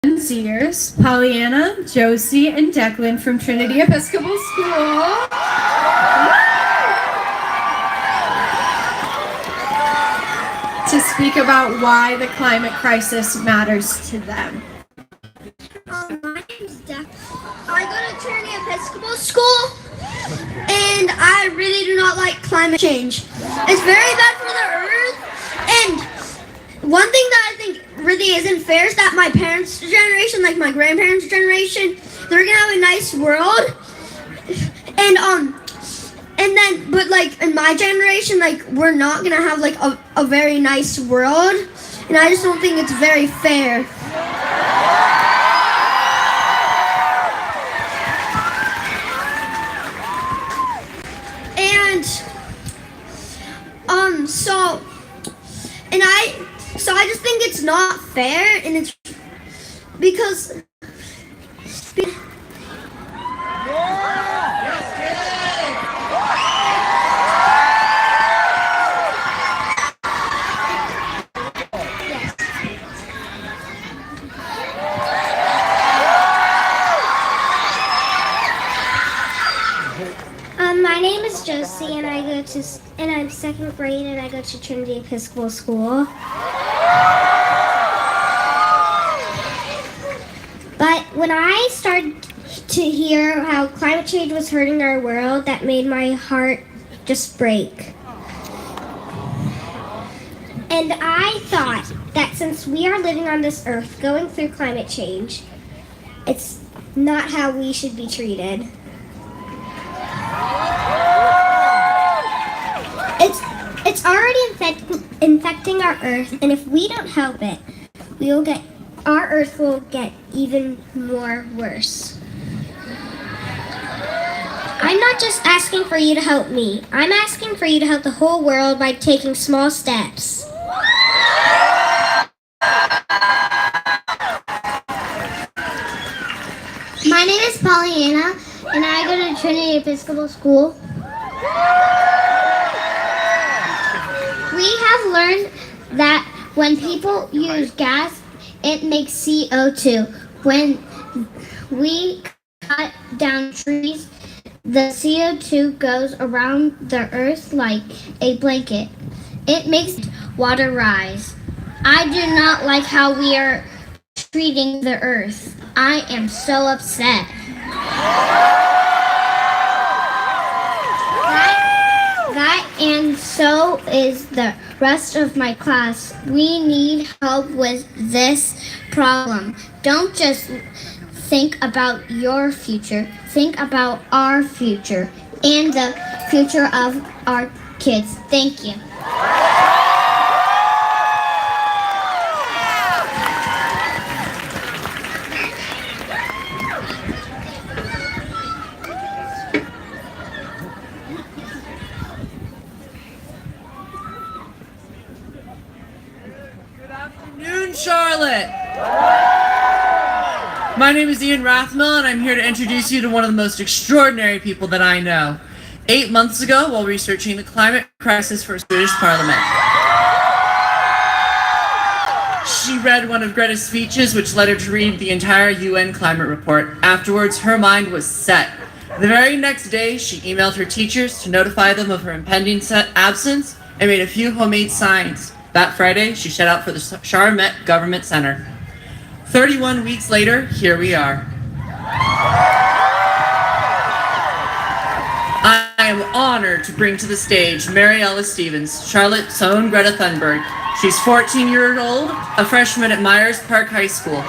Seniors, Pollyanna, Josie, and Declan from Trinity Episcopal School. To speak about why the climate crisis matters to them. My name's Declan. I go to Trinity Episcopal School, and I really do not like climate change. It's very bad for the earth, and one thing that I think really isn't fair is that my parents' generation, like my grandparents' generation, they're gonna have a nice world, and then, but like in my generation, like we're not gonna have like a very nice world, and I just don't think it's very fair. So I just think it's not fair, and it's because my name is Josie, and I'm second grade, and I go to Trinity Episcopal School. But when I started to hear how climate change was hurting our world, that made my heart just break. And I thought that since we are living on this earth going through climate change, it's not how we should be treated. It's already infecting our earth, and if we don't help it, our earth will get even more worse. I'm not just asking for you to help me. I'm asking for you to help the whole world by taking small steps. My name is Pollyanna, and I go to Trinity Episcopal School. We have learned that when people use gas, it makes CO2. When we cut down trees, the CO2 goes around the earth like a blanket. It makes water rise. I do not like how we are treating the earth. I am so upset. And so is the rest of my class. We need help with this problem. Don't just think about your future. Think about our future and the future of our kids. Thank you. Charlotte! My name is Ian Rathmill, and I'm here to introduce you to one of the most extraordinary people that I know. 8 months ago, while researching the climate crisis for a Swedish parliament, she read one of Greta's speeches, which led her to read the entire UN climate report. Afterwards, her mind was set. The very next day, she emailed her teachers to notify them of her impending absence and made a few homemade signs. That Friday, she set out for the Charlotte Government Center. 31 weeks later, here we are. I am honored to bring to the stage Mary Ellis Stevens, Charlotte's own Greta Thunberg. She's 14 years old, a freshman at Myers Park High School.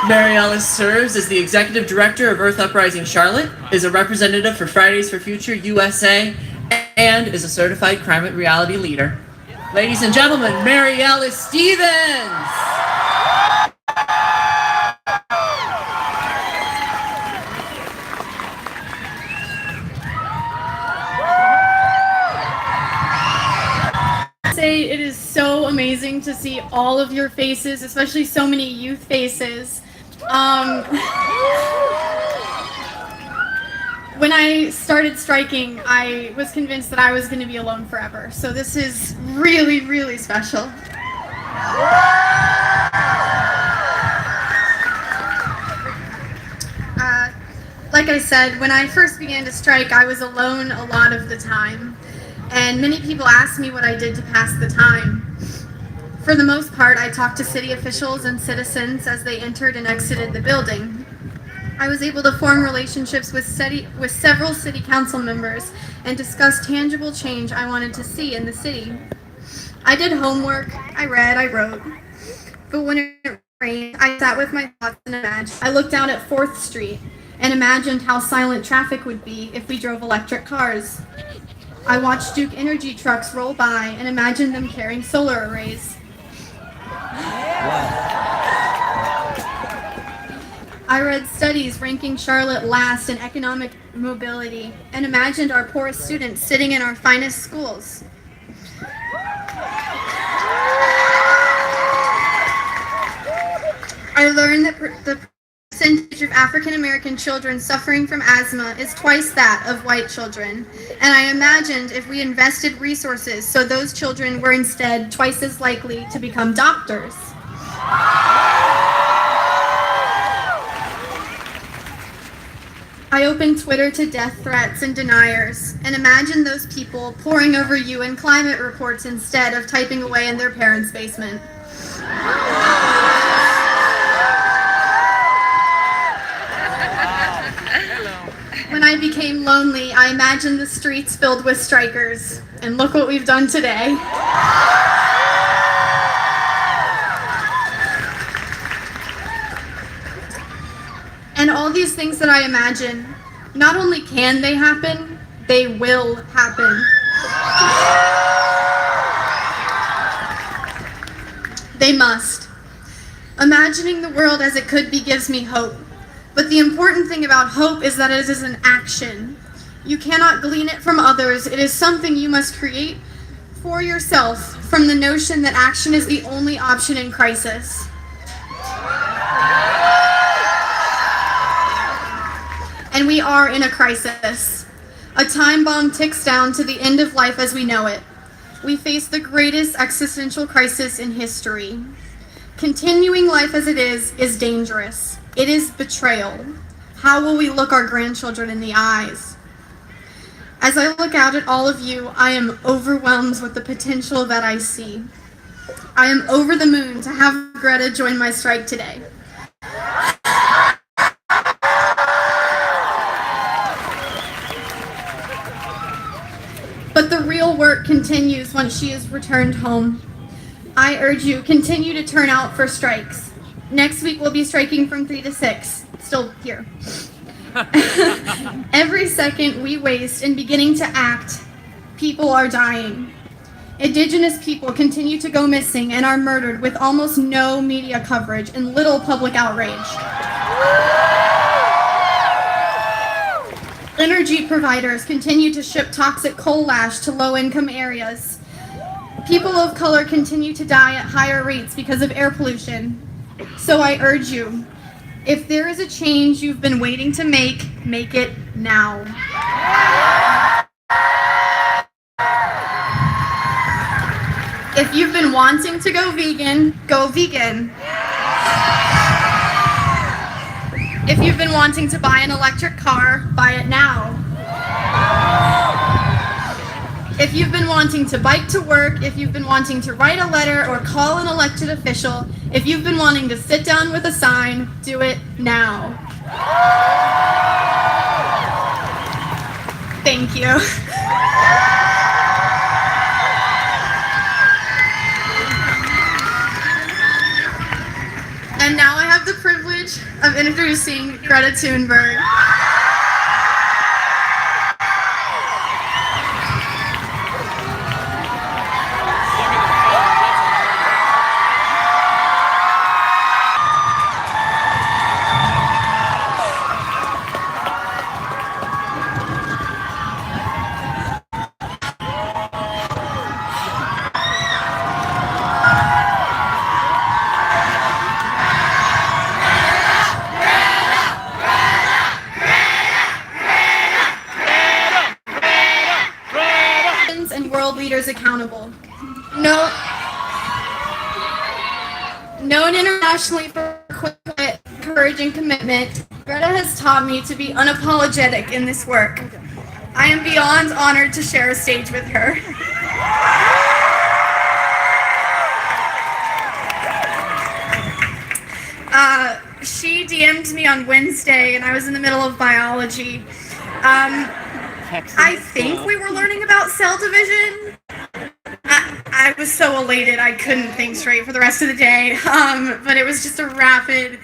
Mary Ellis serves as the Executive Director of Earth Uprising Charlotte, is a representative for Fridays for Future USA, and is a certified climate reality leader. Ladies and gentlemen, Mary Ellis Stevens! It is so amazing to see all of your faces, especially so many youth faces. When I started striking, I was convinced that I was going to be alone forever. So this is really, really special. Like I said, when I first began to strike, I was alone a lot of the time. And many people asked me what I did to pass the time. For the most part, I talked to city officials and citizens as they entered and exited the building. I was able to form relationships with several city council members and discuss tangible change I wanted to see in the city. I did homework, I read, I wrote. But when it rained, I sat with my thoughts and imagined. I looked down at 4th Street and imagined how silent traffic would be if we drove electric cars. I watched Duke Energy trucks roll by and imagined them carrying solar arrays. I read studies ranking Charlotte last in economic mobility and imagined our poorest students sitting in our finest schools. I learned that the percentage of African American children suffering from asthma is twice that of white children, and I imagined if we invested resources so those children were instead twice as likely to become doctors. I opened Twitter to death threats and deniers and imagined those people poring over UN climate reports instead of typing away in their parents' basement. When I became lonely, I imagined the streets filled with strikers, and look what we've done today. And all these things that I imagine, not only can they happen, they will happen. They must. Imagining the world as it could be gives me hope. But the important thing about hope is that it is an action. You cannot glean it from others. It is something you must create for yourself from the notion that action is the only option in crisis. And we are in a crisis. A time bomb ticks down to the end of life as we know it. We face the greatest existential crisis in history. Continuing life as it is dangerous. It is betrayal. How will we look our grandchildren in the eyes? As I look out at all of you, I am overwhelmed with the potential that I see. I am over the moon to have Greta join my strike today. But the real work continues once she is returned home. I urge you, continue to turn out for strikes. Next week we'll be striking from 3 to 6. Still here. Every second we waste in beginning to act, people are dying. Indigenous people continue to go missing and are murdered with almost no media coverage and little public outrage. Energy providers continue to ship toxic coal ash to low-income areas. People of color continue to die at higher rates because of air pollution. So I urge you, if there is a change you've been waiting to make it now. If you've been wanting to go vegan, go vegan. If you've been wanting to buy an electric car, buy it now. If you've been wanting to bike to work, if you've been wanting to write a letter or call an elected official, if you've been wanting to sit down with a sign, do it now. Thank you. And now I have the privilege of introducing Greta Thunberg. Known internationally for quick wit, courage, and commitment, Greta has taught me to be unapologetic in this work. I am beyond honored to share a stage with her. She DM'd me on Wednesday, and I was in the middle of biology. I think we were learning about cell division. I was so elated I couldn't think straight for the rest of the day, but it was just a rapid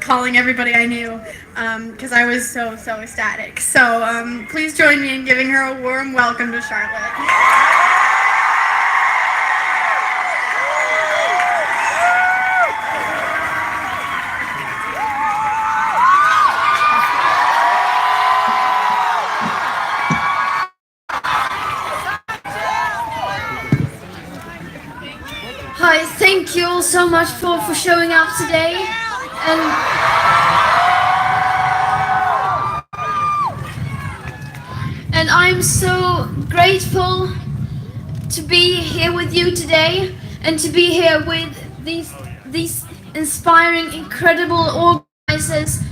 calling everybody I knew because I was so ecstatic. So please join me in giving her a warm welcome to Charlotte. Hi, thank you all so much for showing up today. And I'm so grateful to be here with you today and to be here with these inspiring, incredible organizers.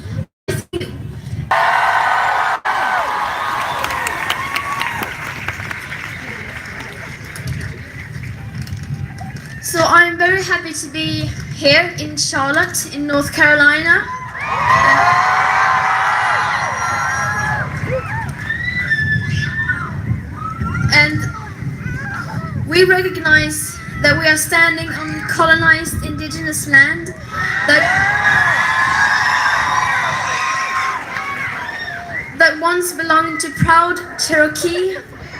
So I'm very happy to be here in Charlotte, in North Carolina. And we recognize that we are standing on colonized indigenous land that once belonged to proud Cherokee,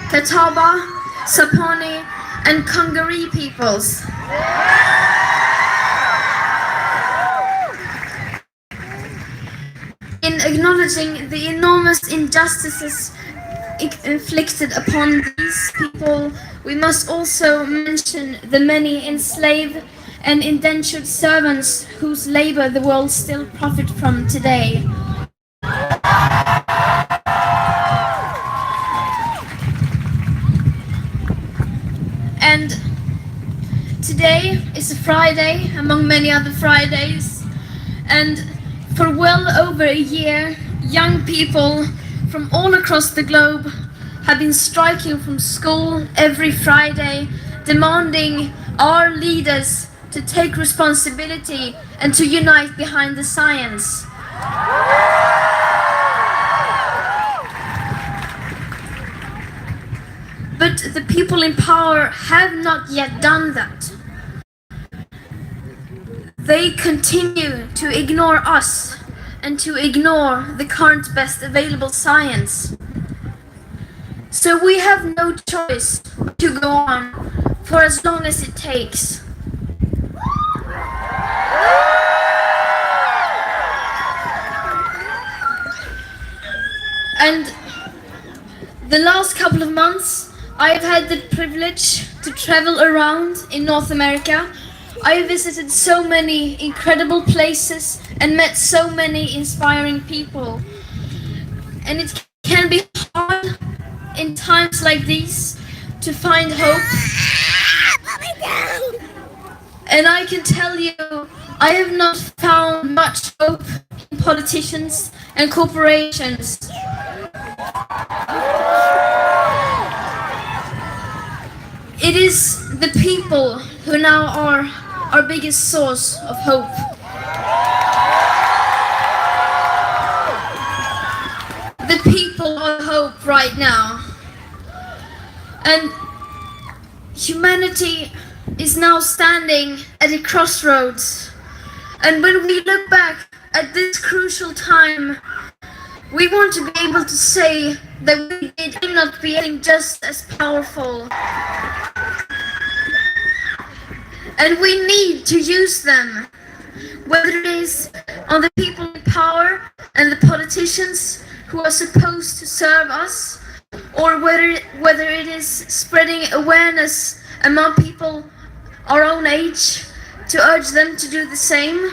Catawba, Saponi, and Congaree peoples. In acknowledging the enormous injustices inflicted upon these people, we must also mention the many enslaved and indentured servants whose labor the world still profits from today. And today is a Friday among many other Fridays, and for well over a year, young people from all across the globe have been striking from school every Friday, demanding our leaders to take responsibility and to unite behind the science. But the people in power have not yet done that. They continue to ignore us and to ignore the current best available science. So we have no choice but to go on for as long as it takes. And the last couple of months, I have had the privilege to travel around in North America. I have visited so many incredible places and met so many inspiring people. And it can be hard in times like these to find hope. And I can tell you, I have not found much hope in politicians and corporations. It is the people who now are our biggest source of hope. The people are hope right now. And humanity is now standing at a crossroads. And when we look back at this crucial time, we want to be able to say that we did not be just as powerful. And we need to use them, whether it is on the people in power and the politicians who are supposed to serve us, or whether it is spreading awareness among people our own age to urge them to do the same.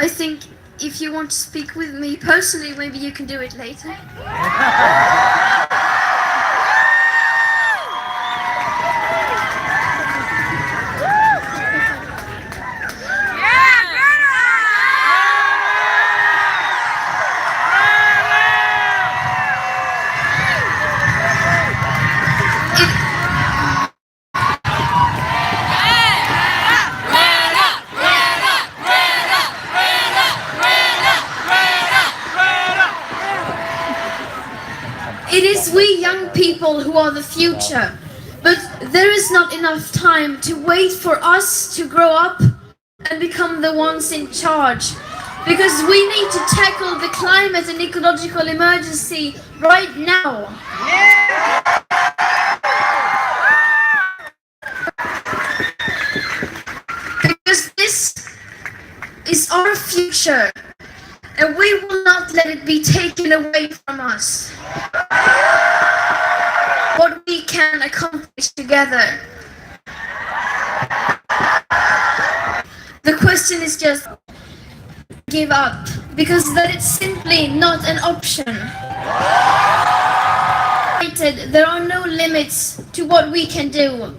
I think if you want to speak with me personally, maybe you can do it later. It is we young people who are the future, but there is not enough time to wait for us to grow up and become the ones in charge, because we need to tackle the climate and ecological emergency right now. Because this is our future, and we will not let it be taken away from us. What we can accomplish together. The question is just give up, because that is simply not an option. There are no limits to what we can do.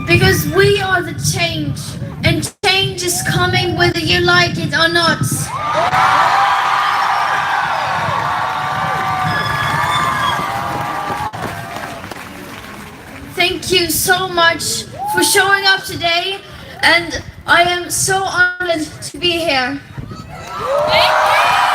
Because we are the change, and change is coming whether you like it or not. Thank you so much for showing up today, and I am so honored to be here. Thank you.